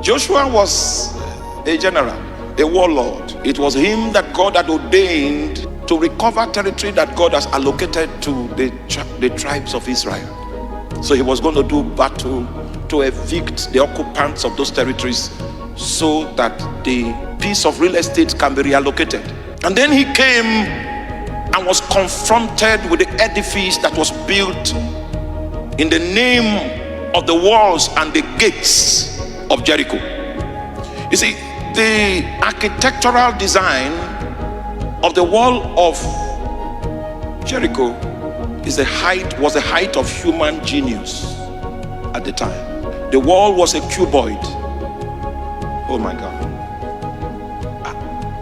Joshua was a general, a warlord. It was him that God had ordained to recover territory that God has allocated to the tribes of Israel. So he was going to do battle to evict the occupants of those territories so that the piece of real estate can be reallocated. And then he came and was confronted with the edifice that was built in the name of the walls and the gates of Jericho. You see, the architectural design of the wall of Jericho was the height of human genius at the time. The wall was a cuboid. Oh my God.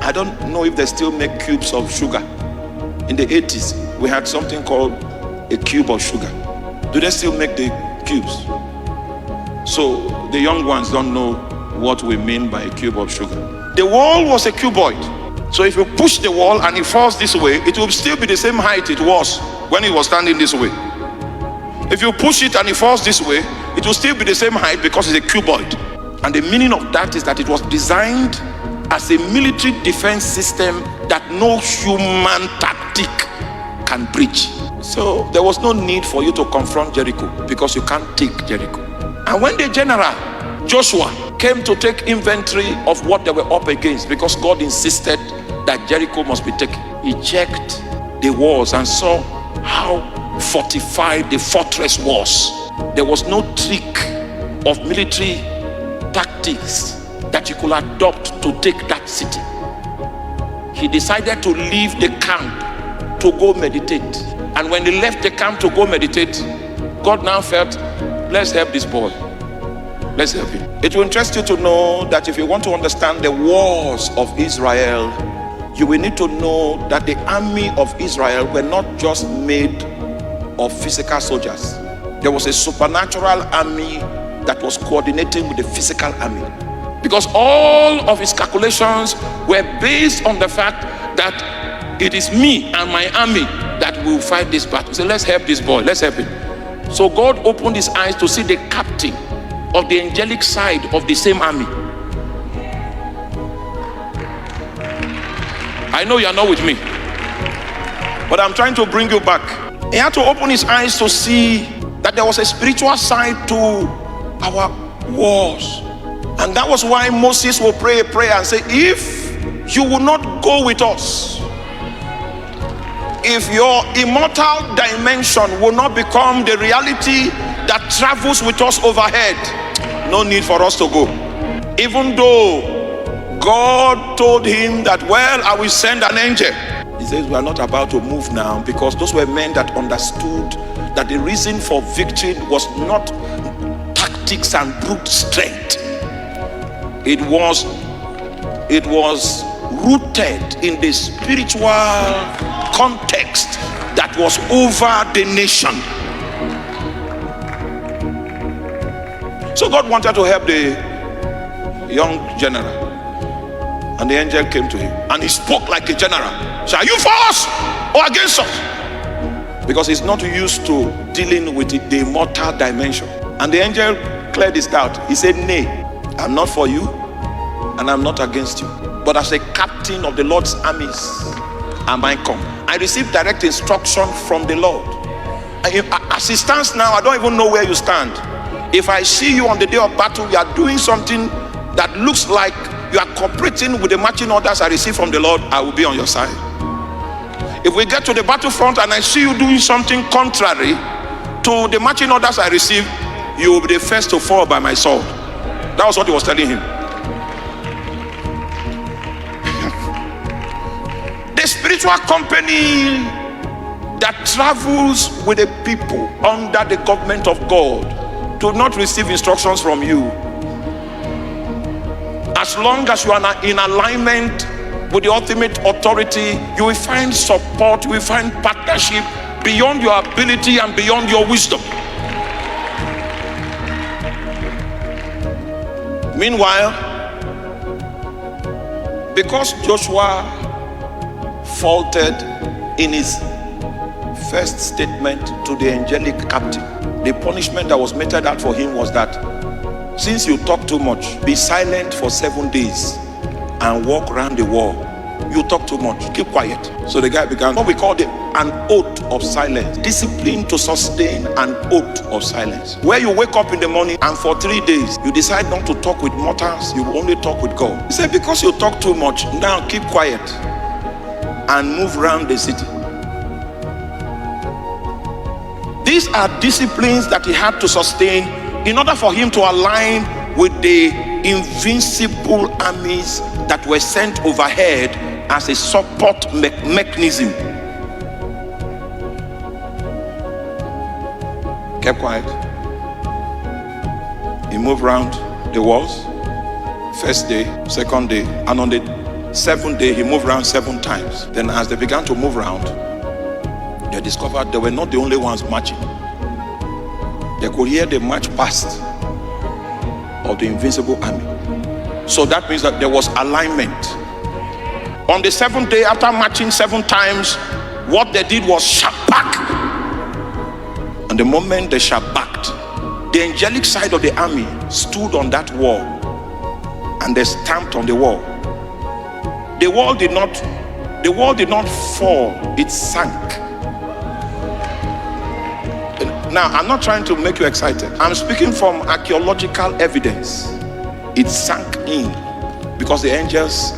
I don't know if they still make cubes of sugar. In the 80s, we had something called a cube of sugar. Do they still make the cubes? So the young ones don't know what we mean by a cube of sugar. The wall was a cuboid. So if you push the wall and it falls this way, it will still be the same height it was when it was standing this way. If you push it and it falls this way, it will still be the same height because it's a cuboid. And the meaning of that is that it was designed as a military defense system that no human tactic can breach. So there was no need for you to confront Jericho because you can't take Jericho. And when the general Joshua came to take inventory of what they were up against, because God insisted that Jericho must be taken, he checked the walls and saw how fortified the fortress was. There was no trick of military tactics that you could adopt to take that city. He decided to leave the camp to go meditate. And when he left the camp to go meditate, God now felt, let's help this boy. Let's help him. It will interest you to know that if you want to understand the wars of Israel, you will need to know that the army of Israel were not just made of physical soldiers. There was a supernatural army that was coordinating with the physical army. Because all of his calculations were based on the fact that it is me and my army that will fight this battle. So let's help this boy, let's help him. So God opened his eyes to see the captain of the angelic side of the same army. I know you are not with me, but I'm trying to bring you back. He had to open his eyes to see that there was a spiritual side to our wars. And that was why Moses will pray a prayer and say, if you will not go with us, if your immortal dimension will not become the reality that travels with us overhead, no need for us to go. Even though God told him that, well, I will send an angel. He says, we are not about to move now, because those were men that understood that the reason for victory was not tactics and brute strength. It was rooted in the spiritual context that was over the nation. So God wanted to help the young general, and the angel came to him and he spoke like a general. So are you for us or against us? Because he's not used to dealing with the immortal dimension. And the angel cleared his doubt. He said, nay, I'm not for you and I'm not against you, but as a captain of the Lord's armies am I come. I received direct instruction from the Lord. As it stands now, I don't even know where you stand. If I see you on the day of battle, you are doing something that looks like you are cooperating with the marching orders I receive from the Lord, I will be on your side. If we get to the battlefront and I see you doing something contrary to the marching orders I receive, you will be the first to fall by my sword. That was what he was telling him. The spiritual company that travels with the people under the government of God do not receive instructions from you. As long as you are in alignment with the ultimate authority, you will find support, you will find partnership beyond your ability and beyond your wisdom. Meanwhile, because Joshua faltered in his first statement to the angelic captain, the punishment that was meted out for him was that Since you talk too much, be silent for 7 days and walk around the wall. You talk too much, keep quiet. So the guy began what we call an oath of silence. Discipline to sustain an oath of silence. Where you wake up in the morning and for 3 days you decide not to talk with mortals, you will only talk with God. He said, because you talk too much, now keep quiet and move around the city. These are disciplines that he had to sustain in order for him to align with the invincible armies that were sent overhead as a support mechanism. Kept quiet. He moved around the walls. First day, second day, and on the 7th day he moved around 7 times. Then as they began to move around, they discovered they were not the only ones marching. They could hear the march past of the invincible army. So that means that there was alignment. On the 7th day, after marching 7 times, what they did was shabak. And the moment they shabaked, the angelic side of the army stood on that wall and they stamped on the wall. The wall did not fall, it sank. Now, I'm not trying to make you excited. I'm speaking from archaeological evidence. It sank in because the angels.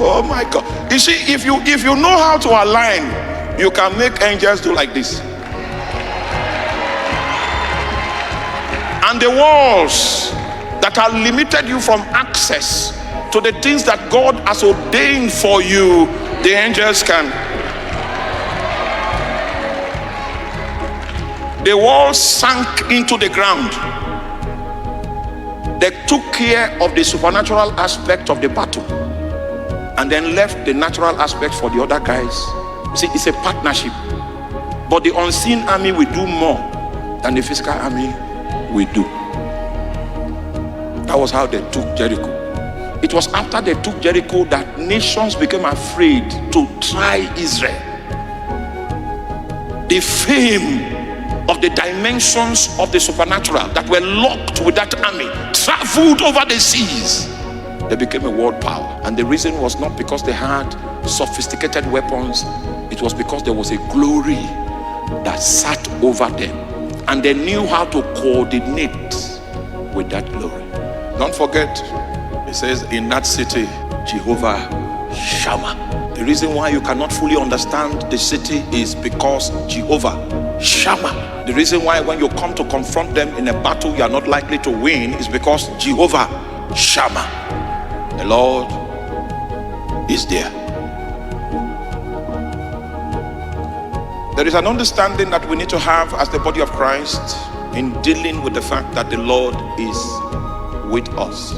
Oh my God! You see, if you know how to align, you can make angels do like this. And the walls that are limited you from access to the things that God has ordained for you, the angels can. The wall sank into the ground. They took care of the supernatural aspect of the battle and then left the natural aspect for the other guys. See, it's a partnership. But the unseen army will do more than the physical army will do. That was how they took Jericho. It was after they took Jericho that nations became afraid to try Israel. The fame of the dimensions of the supernatural that were locked with that army traveled over the seas. They became a world power. And the reason was not because they had sophisticated weapons. It was because there was a glory that sat over them. And they knew how to coordinate with that glory. Don't forget, it says in that city, Jehovah Shammah. The reason why you cannot fully understand the city is because Jehovah Shammah. The reason why when you come to confront them in a battle you are not likely to win is because Jehovah Shammah, the Lord, is there. There is an understanding that we need to have as the body of Christ in dealing with the fact that the Lord is with us.